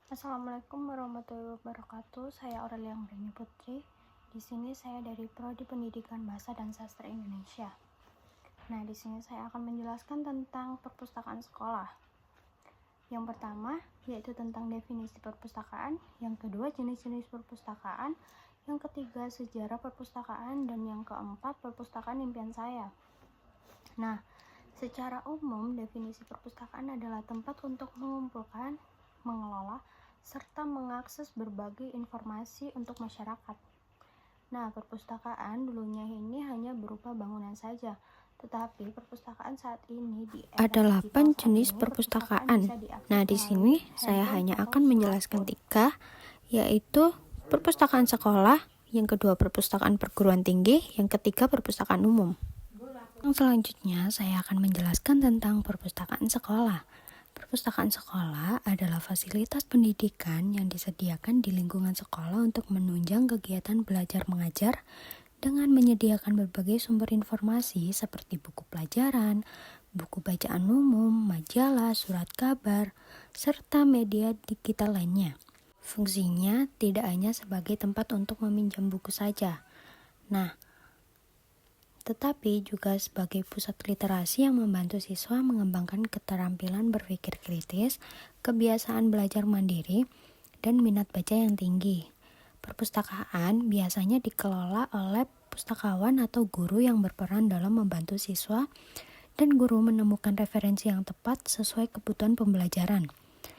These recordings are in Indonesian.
Assalamualaikum warahmatullahi wabarakatuh. Saya Aurelia Anggreni Putri. Di sini saya dari Prodi Pendidikan Bahasa dan Sastra Indonesia. Nah, di sini saya akan menjelaskan tentang perpustakaan sekolah. Yang pertama yaitu tentang definisi perpustakaan, yang kedua jenis-jenis perpustakaan, yang ketiga sejarah perpustakaan, dan yang keempat perpustakaan impian saya. Nah, secara umum definisi perpustakaan adalah tempat untuk mengumpulkan, mengelola, serta mengakses berbagai informasi untuk masyarakat. Nah, perpustakaan dulunya ini hanya berupa bangunan saja, tetapi perpustakaan saat ini di Ada 8 jenis perpustakaan. Nah, di sini saya hanya akan menjelaskan 3, yaitu perpustakaan sekolah, yang kedua perpustakaan perguruan tinggi, yang ketiga perpustakaan umum. Yang selanjutnya saya akan menjelaskan tentang perpustakaan sekolah. Perpustakaan sekolah adalah fasilitas pendidikan yang disediakan di lingkungan sekolah untuk menunjang kegiatan belajar mengajar dengan menyediakan berbagai sumber informasi seperti buku pelajaran, buku bacaan umum, majalah, surat kabar, serta media digital lainnya. Fungsinya tidak hanya sebagai tempat untuk meminjam buku saja. Tetapi juga sebagai pusat literasi yang membantu siswa mengembangkan keterampilan berpikir kritis, kebiasaan belajar mandiri, dan minat baca yang tinggi. Perpustakaan biasanya dikelola oleh pustakawan atau guru yang berperan dalam membantu siswa dan guru menemukan referensi yang tepat sesuai kebutuhan pembelajaran.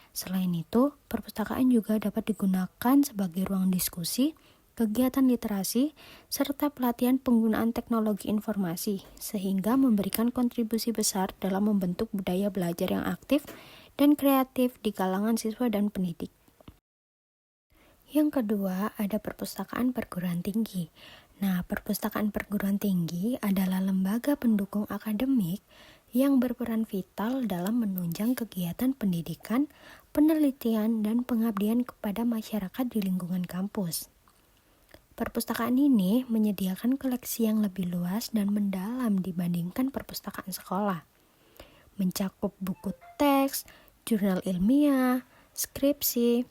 Selain itu, perpustakaan juga dapat digunakan sebagai ruang diskusi, kegiatan literasi, serta pelatihan penggunaan teknologi informasi, sehingga memberikan kontribusi besar dalam membentuk budaya belajar yang aktif dan kreatif di kalangan siswa dan pendidik. Yang kedua, ada perpustakaan perguruan tinggi. Nah, perpustakaan perguruan tinggi adalah lembaga pendukung akademik yang berperan vital dalam menunjang kegiatan pendidikan, penelitian, dan pengabdian kepada masyarakat di lingkungan kampus. Perpustakaan ini menyediakan koleksi yang lebih luas dan mendalam dibandingkan perpustakaan sekolah. Mencakup buku teks, jurnal ilmiah, skripsi,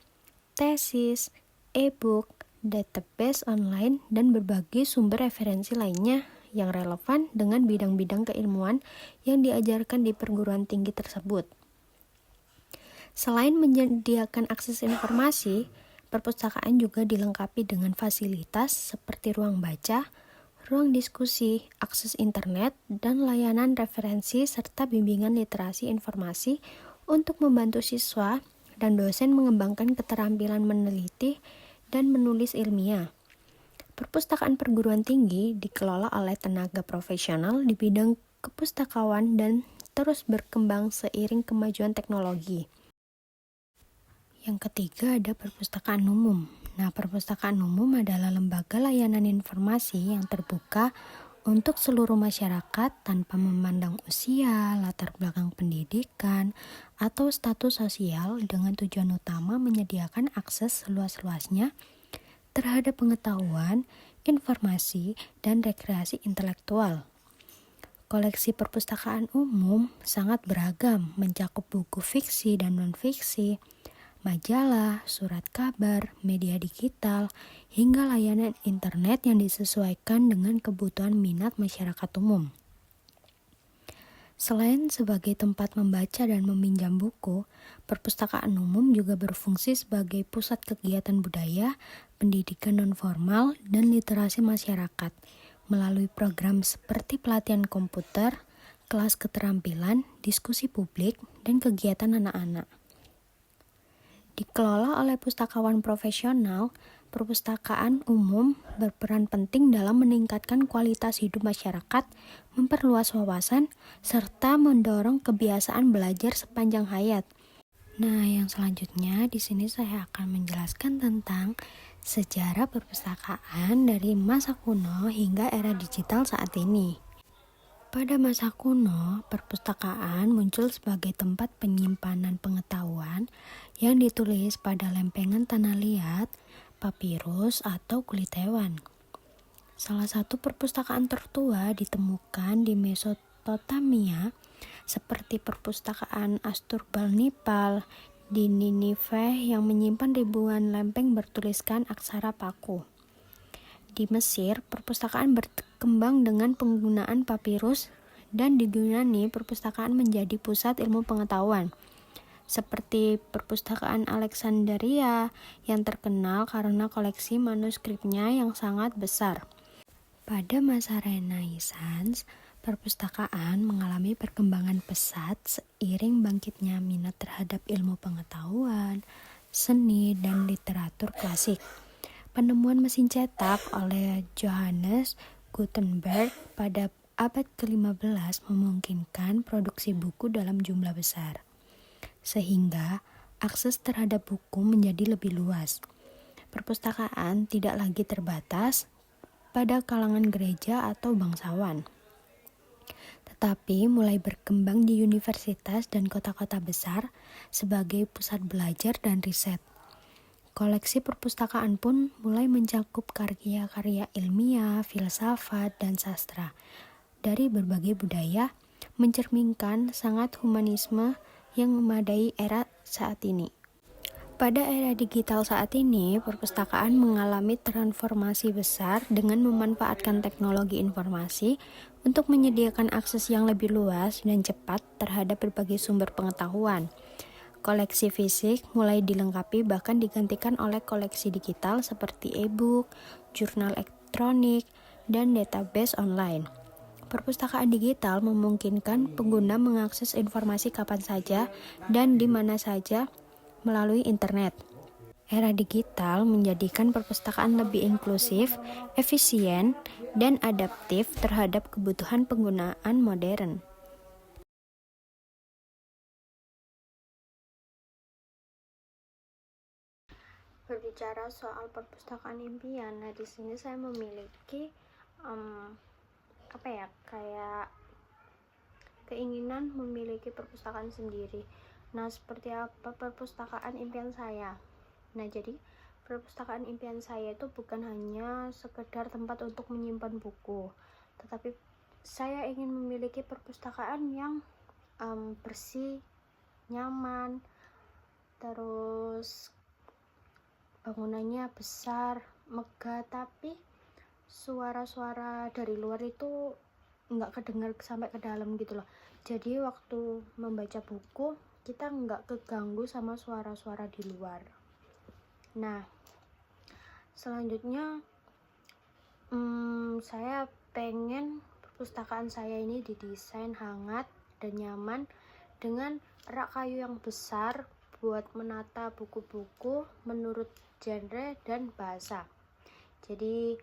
tesis, e-book, database online, dan berbagai sumber referensi lainnya yang relevan dengan bidang-bidang keilmuan yang diajarkan di perguruan tinggi tersebut. Selain menyediakan akses informasi, perpustakaan juga dilengkapi dengan fasilitas seperti ruang baca, ruang diskusi, akses internet, dan layanan referensi serta bimbingan literasi informasi untuk membantu siswa dan dosen mengembangkan keterampilan meneliti dan menulis ilmiah. Perpustakaan perguruan tinggi dikelola oleh tenaga profesional di bidang kepustakawan dan terus berkembang seiring kemajuan teknologi. Yang ketiga ada perpustakaan umum. Nah, perpustakaan umum adalah lembaga layanan informasi yang terbuka untuk seluruh masyarakat tanpa memandang usia, latar belakang pendidikan, atau status sosial dengan tujuan utama menyediakan akses seluas-luasnya terhadap pengetahuan, informasi, dan rekreasi intelektual. Koleksi perpustakaan umum sangat beragam, mencakup buku fiksi dan non-fiksi, majalah, surat kabar, media digital, hingga layanan internet yang disesuaikan dengan kebutuhan minat masyarakat umum. Selain sebagai tempat membaca dan meminjam buku, perpustakaan umum juga berfungsi sebagai pusat kegiatan budaya, pendidikan non-formal, dan literasi masyarakat melalui program seperti pelatihan komputer, kelas keterampilan, diskusi publik, dan kegiatan anak-anak. Dikelola oleh pustakawan profesional, perpustakaan umum berperan penting dalam meningkatkan kualitas hidup masyarakat, memperluas wawasan, serta mendorong kebiasaan belajar sepanjang hayat. Nah, yang selanjutnya di sini saya akan menjelaskan tentang sejarah perpustakaan dari masa kuno hingga era digital saat ini. Pada masa kuno, perpustakaan muncul sebagai tempat penyimpanan pengetahuan yang ditulis pada lempengan tanah liat, papirus, atau kulit hewan. Salah satu perpustakaan tertua ditemukan di Mesopotamia, seperti perpustakaan Asturbanipal di Ninive yang menyimpan ribuan lempeng bertuliskan aksara paku. Di Mesir, perpustakaan berkembang dengan penggunaan papirus, dan di Yunani, perpustakaan menjadi pusat ilmu pengetahuan, seperti perpustakaan Alexandria yang terkenal karena koleksi manuskripnya yang sangat besar. Pada masa Renaissance, perpustakaan mengalami perkembangan pesat seiring bangkitnya minat terhadap ilmu pengetahuan, seni, dan literatur klasik. Penemuan mesin cetak oleh Johannes Gutenberg pada abad ke-15 memungkinkan produksi buku dalam jumlah besar, sehingga akses terhadap buku menjadi lebih luas. Perpustakaan tidak lagi terbatas pada kalangan gereja atau bangsawan, tetapi mulai berkembang di universitas dan kota-kota besar sebagai pusat belajar dan riset. Koleksi perpustakaan pun mulai mencakup karya-karya ilmiah, filsafat, dan sastra dari berbagai budaya, mencerminkan sangat humanisme yang memadai era saat ini. Pada era digital saat ini, perpustakaan mengalami transformasi besar dengan memanfaatkan teknologi informasi untuk menyediakan akses yang lebih luas dan cepat terhadap berbagai sumber pengetahuan. Koleksi fisik mulai dilengkapi bahkan digantikan oleh koleksi digital seperti e-book, jurnal elektronik, dan database online. Perpustakaan digital memungkinkan pengguna mengakses informasi kapan saja dan di mana saja melalui internet. Era digital menjadikan perpustakaan lebih inklusif, efisien, dan adaptif terhadap kebutuhan penggunaan modern. Berbicara soal perpustakaan impian, nah di sini saya memiliki kayak keinginan memiliki perpustakaan sendiri. Nah, seperti apa perpustakaan impian saya? Nah, jadi perpustakaan impian saya itu bukan hanya sekedar tempat untuk menyimpan buku, tetapi saya ingin memiliki perpustakaan yang bersih, nyaman, terus bangunannya besar, megah, tapi suara-suara dari luar itu nggak kedengar sampai ke dalam gitu loh. Jadi waktu membaca buku kita nggak keganggu sama suara-suara di luar. Nah, selanjutnya saya pengen perpustakaan saya ini didesain hangat dan nyaman dengan rak kayu yang besar buat menata buku-buku menurut genre dan bahasa. Jadi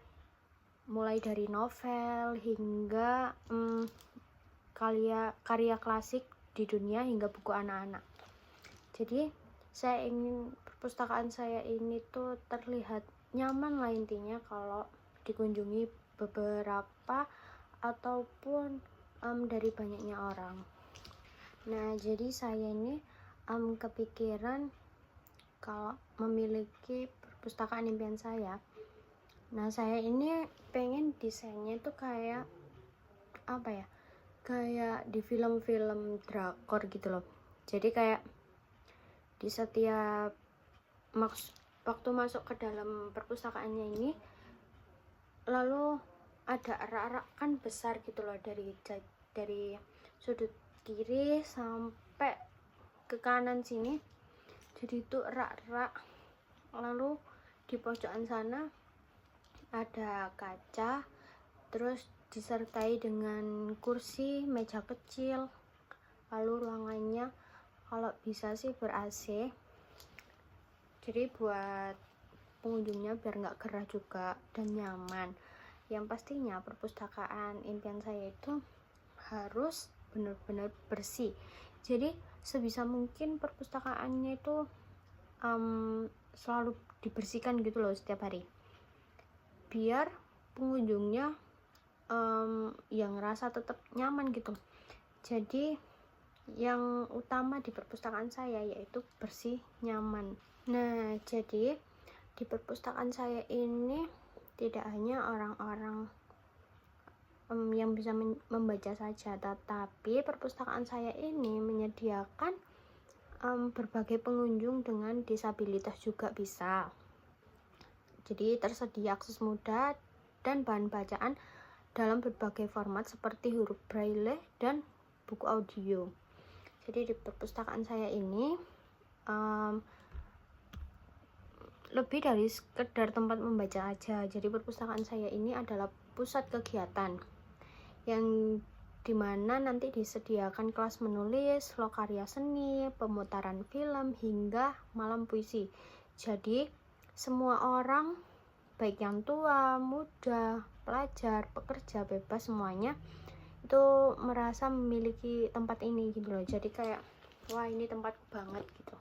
mulai dari novel hingga karya klasik di dunia hingga buku anak-anak. Jadi saya ingin perpustakaan saya ini tuh terlihat nyaman lah intinya kalau dikunjungi beberapa ataupun dari banyaknya orang. Nah, jadi saya ini kepikiran kalau memiliki perpustakaan impian saya. Nah, saya ini pengen desainnya itu kayak kayak di film-film drakor gitu loh. Jadi kayak di setiap waktu masuk ke dalam perpustakaannya ini, lalu ada rak-rak kan besar gitu loh, dari sudut kiri sampai ke kanan sini. Jadi itu rak-rak, lalu di pojokan sana ada kaca, terus disertai dengan kursi, meja kecil, lalu ruangannya kalau bisa sih ber-AC, jadi buat pengunjungnya biar nggak gerah juga dan nyaman. Yang pastinya perpustakaan impian saya itu harus benar-benar bersih, jadi sebisa mungkin perpustakaannya itu selalu dibersihkan gitu loh setiap hari, biar pengunjungnya yang ngerasa tetap nyaman gitu. Jadi yang utama di perpustakaan saya yaitu bersih, nyaman. Nah, jadi di perpustakaan saya ini tidak hanya orang-orang yang bisa membaca saja, tetapi perpustakaan saya ini menyediakan berbagai pengunjung dengan disabilitas juga bisa. Jadi tersedia akses mudah dan bahan bacaan dalam berbagai format seperti huruf braille dan buku audio. Jadi di perpustakaan saya ini lebih dari sekedar tempat membaca aja. Jadi perpustakaan saya ini adalah pusat kegiatan yang dimana nanti disediakan kelas menulis, lokarya seni, pemutaran film, hingga malam puisi. Jadi semua orang, baik yang tua, muda, pelajar, pekerja, bebas, semuanya itu merasa memiliki tempat ini gitu loh. Jadi kayak wah, ini tempatku banget gitu.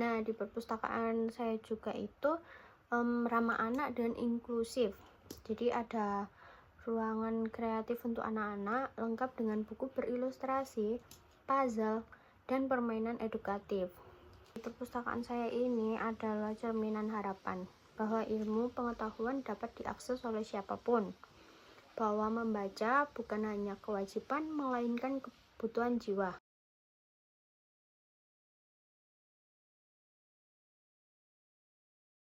Nah, di perpustakaan saya juga itu ramah anak dan inklusif. Jadi ada ruangan kreatif untuk anak-anak lengkap dengan buku berilustrasi, puzzle, dan permainan edukatif. Di perpustakaan saya ini adalah cerminan harapan bahwa ilmu pengetahuan dapat diakses oleh siapapun, bahwa membaca bukan hanya kewajiban melainkan kebutuhan jiwa.